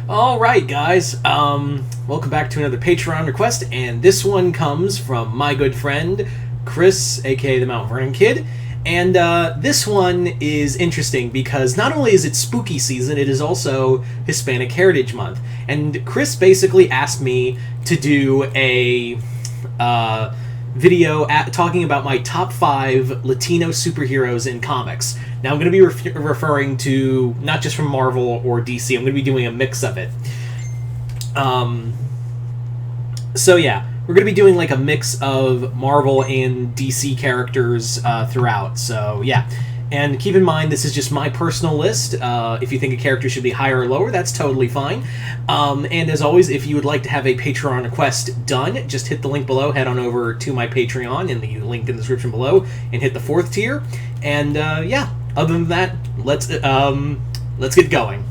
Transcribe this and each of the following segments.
Alright, guys. Welcome back to another Patreon request, and this one comes from my good friend, Chris, aka the Mount Vernon Kid. And this one is interesting because not only is it spooky season, it is also Hispanic Heritage Month. And Chris basically asked me to do a video talking about my top 5 Latino superheroes in comics. Now, I'm going to be referring to not just from Marvel or DC. I'm going to be doing a mix of it. So yeah, we're going to be doing like a mix of Marvel and DC characters throughout. So yeah, and keep in mind this is just my personal list. If you think a character should be higher or lower, that's totally fine. And as always, if you would like to have a Patreon request done, just hit the link below, head on over to my Patreon in the link in the description below, and hit the 4th tier. And yeah, other than that, let's get going.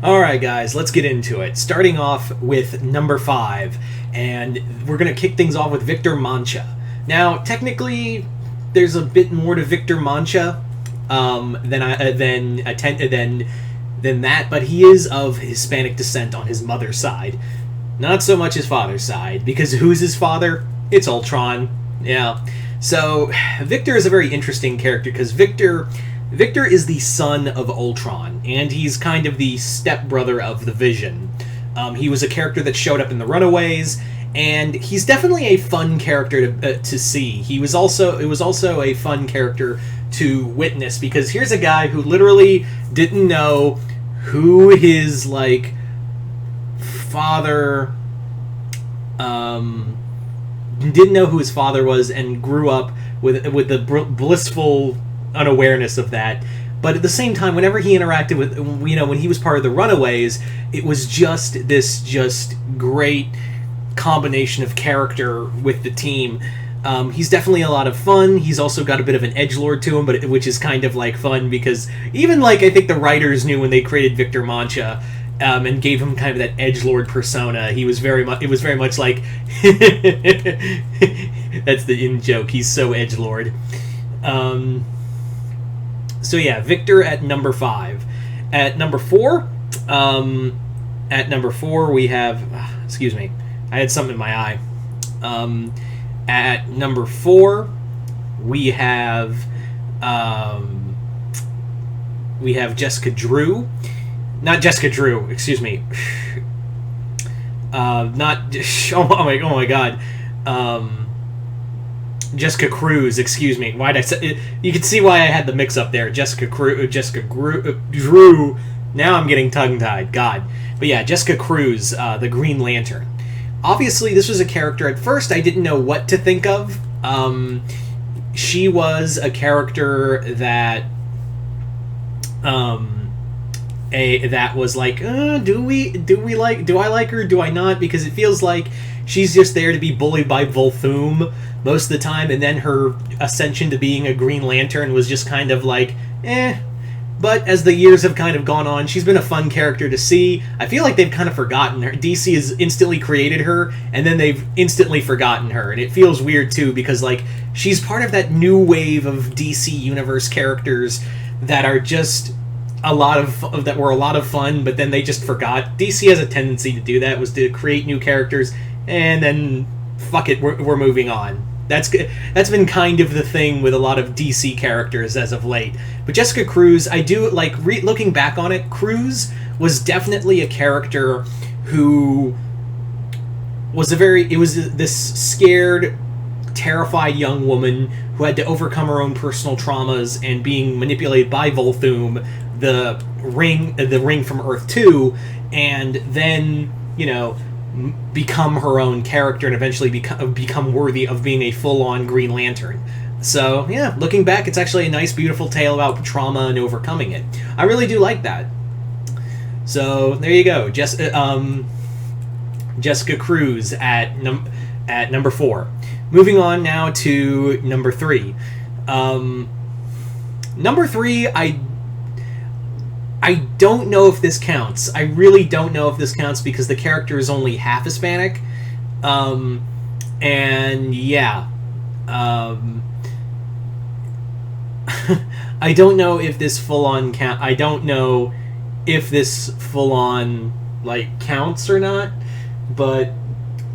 Alright guys, let's get into it. Starting off with number 5, and we're going to kick things off with Victor Mancha. Now, technically, there's a bit more to Victor Mancha than that, but he is of Hispanic descent on his mother's side. Not so much his father's side, because who's his father? It's Ultron. Yeah. So, Victor is a very interesting character, because Victor is the son of Ultron, and he's kind of the stepbrother of the Vision. He was a character that showed up in the Runaways, and he's definitely a fun character to see. It was also a fun character to witness, because here's a guy who literally didn't know who his father didn't know who his father was, and grew up with the blissful unawareness of that. But at the same time, whenever he interacted with, when he was part of the Runaways, it was just great combination of character with the team. He's definitely a lot of fun. He's also got a bit of an edgelord to him, which is kind of fun, because even I think the writers knew when they created Victor Mancha and gave him kind of that edgelord persona. It was very much like that's the in joke. He's so edgelord. So yeah, Victor at number 5. At number 4, we have. Excuse me, I had something in my eye. At number 4, we have Jessica Drew. Not Jessica Drew. Excuse me. Not. Oh my God. Jessica Cruz, excuse me. Why'd I say? You can see why I had the mix-up there. Jessica Drew. Now I'm getting tongue-tied. God. But yeah, Jessica Cruz, the Green Lantern. Obviously, this was a character. At first, I didn't know what to think of. She was a character that that was like, do I like her? Do I not? Because it feels like she's just there to be bullied by Volthoom most of the time, and then her ascension to being a Green Lantern was just kind of like, eh. But as the years have kind of gone on, she's been a fun character to see. I feel like they've kind of forgotten her. DC has instantly created her, and then they've instantly forgotten her. And it feels weird, too, because, she's part of that new wave of DC Universe characters that are just that were a lot of fun, but then they just forgot. DC has a tendency to do that, was to create new characters, and then, fuck it, we're moving on. That's been kind of the thing with a lot of DC characters as of late. But Jessica Cruz, I do looking back on it. Cruz was definitely a character who was this scared, terrified young woman who had to overcome her own personal traumas and being manipulated by Volthoom, the ring from Earth 2, and then become her own character and eventually become worthy of being a full-on Green Lantern. So, yeah, looking back, it's actually a nice, beautiful tale about trauma and overcoming it. I really do like that. So, there you go. Jessica Cruz at number 4. Moving on now to number 3. Number 3, I don't know if this counts. I really don't know if this counts because the character is only half Hispanic. And yeah. I don't know if this full-on count. I don't know if this full-on, like, counts or not, but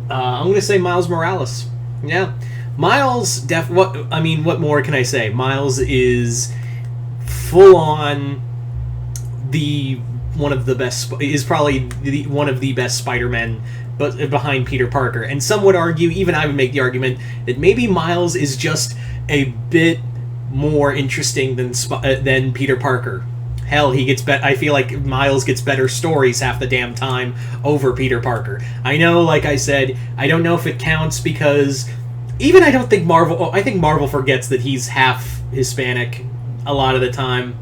I'm going to say Miles Morales. Yeah. Miles, what more can I say? Miles is full-on one of the best Spider-Men, but behind Peter Parker. And some would argue, even I would make the argument, that maybe Miles is just a bit more interesting than Peter Parker. Hell, I feel like Miles gets better stories half the damn time over Peter Parker. I know, like I said, I don't know if it counts because even I think Marvel forgets that he's half Hispanic a lot of the time.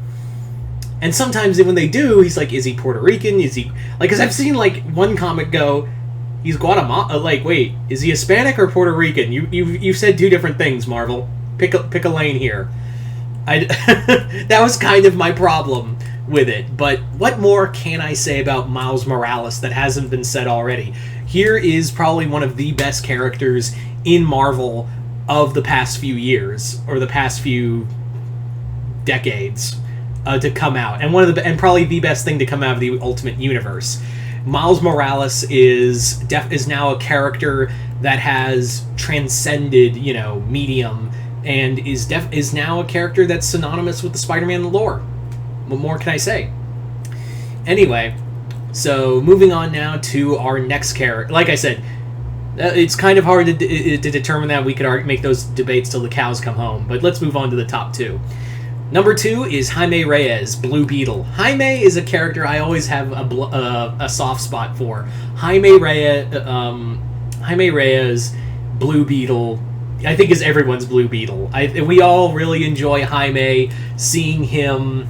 And sometimes when they do, he's like, is he Puerto Rican? Is he... Like, because I've seen, like, one comic go, he's Guatemala... Like, wait, is he Hispanic or Puerto Rican? You've said two different things, Marvel. Pick a lane here. That was kind of my problem with it. But what more can I say about Miles Morales that hasn't been said already? Here is probably one of the best characters in Marvel of the past few years, or the past few decades, to come out, and probably the best thing to come out of the Ultimate Universe. Miles Morales is now a character that has transcended, medium, and is now a character that's synonymous with the Spider-Man lore. What more can I say? Anyway, so moving on now to our next character. Like I said, it's kind of hard to determine that. We could make those debates till the cows come home, but let's move on to the top two. Number 2 is Jaime Reyes, Blue Beetle. Jaime is a character I always have a soft spot for. Jaime Reyes, Blue Beetle, I think is everyone's Blue Beetle. We all really enjoy Jaime, seeing him,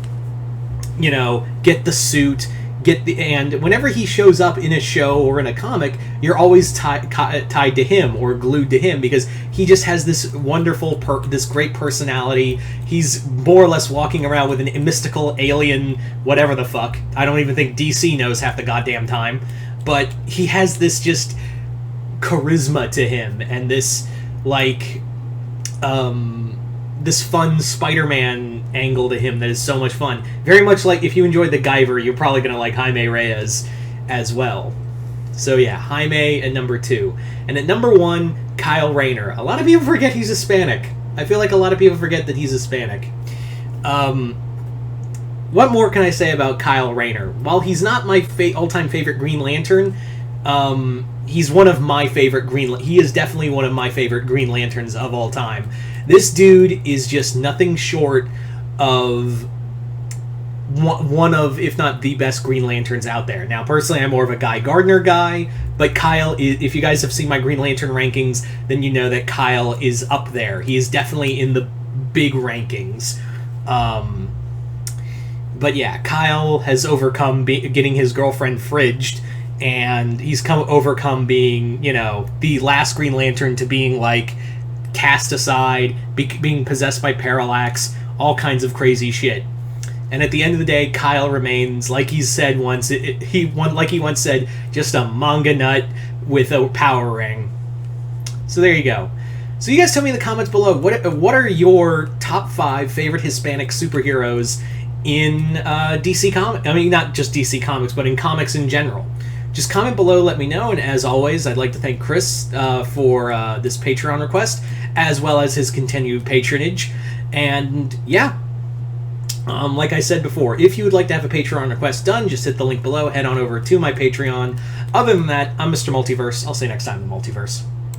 get the suit, and whenever he shows up in a show or in a comic, you're always tied to him or glued to him because he just has this wonderful, this great personality. He's more or less walking around with a mystical alien, whatever the fuck. I don't even think DC knows half the goddamn time, but he has this just charisma to him and this this fun Spider-Man angle to him that is so much fun. Very much like if you enjoyed the Guyver, you're probably going to like Jaime Reyes as well. So yeah, Jaime at number 2. And at number 1, Kyle Rayner. A lot of people forget he's Hispanic. I feel like a lot of people forget that he's Hispanic. What more can I say about Kyle Rayner? While he's not my all-time favorite Green Lantern, he's one of my favorite he is definitely one of my favorite Green Lanterns of all time. This dude is just nothing short of one of, if not the best Green Lanterns out there. Now, personally, I'm more of a Guy Gardner guy, but Kyle, if you guys have seen my Green Lantern rankings, then you know that Kyle is up there. He is definitely in the big rankings. But yeah, Kyle has overcome getting his girlfriend fridged, and he's overcome being, the last Green Lantern to being, cast aside, being possessed by Parallax, all kinds of crazy shit. And at the end of the day, Kyle remains, like he said once, he once said, just a manga nut with a power ring. So there you go. So you guys tell me in the comments below, what are your top 5 favorite Hispanic superheroes in DC Comics? I mean, not just DC Comics, but in comics in general. Just comment below, let me know, and as always, I'd like to thank Chris for this Patreon request, as well as his continued patronage. And yeah, like I said before, if you would like to have a Patreon request done, just hit the link below, head on over to my Patreon. Other than that, I'm Mr. Multiverse. I'll see you next time in the Multiverse.